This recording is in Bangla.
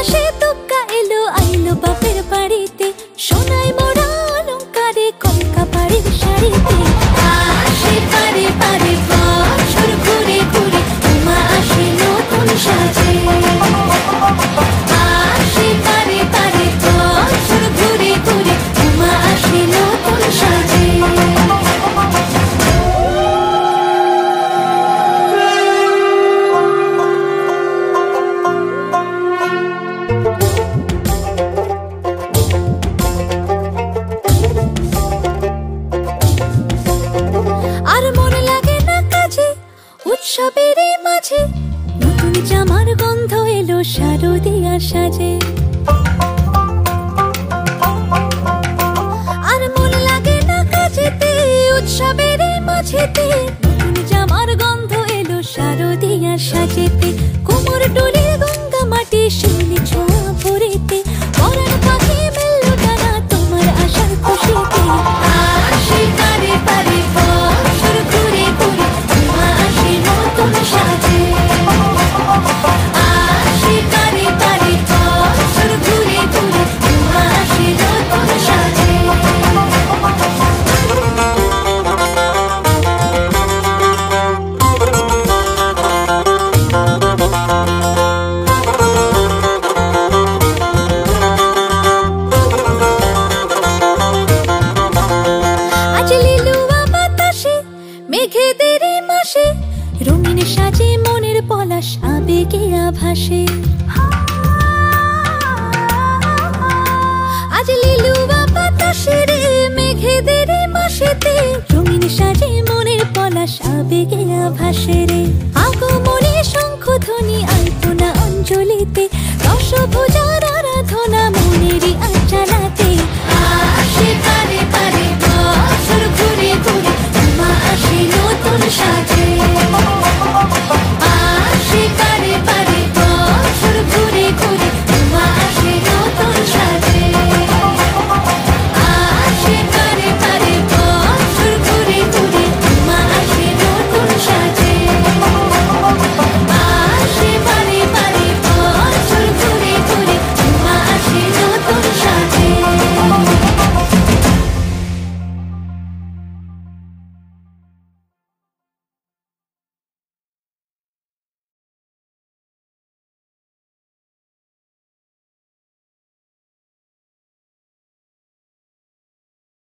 মাসে তুক্কা এলো আইলো বাপের বাড়িতে, সোনায় মোড়া অলংকারে কলকা বাড়ির শাড়িতে। আসে পারে পারে বছর ঘুরে ঘুরে, উমা আসে নতুন সাজে। আসে পারে পারে বছর ঘুরে ঘুরে, উমা আসে নতুন সাজে। আর মন লাগে না কাজে উৎসবের মাঝে, নতুন জামার গন্ধ এলো শারদিয়া সাজে। আর মন লাগে না কাজেতে উৎসবের মাঝেতে, নতুন জামার গন্ধ এলো শারদিয়া সাজেতে। কোমর ডোলে গঙ্গা মাটি শিউলি ছোঁয়া ভরেতে, পরাণ পাখি মেললো ডানা তোমার আশার খুশিতে। আসে পারে পারে বছর ঘুরে ঘুরে, উমা আসে নতুন সাজে। আসে পারে পারে বছর ঘুরে ঘুরে, উমা আসে নতুন সাজে। আজ লিলুয়া বাতাসে মেঘেদের মাসে, রঙিন সাজে মনের পলাশ আবেগে আভাসে।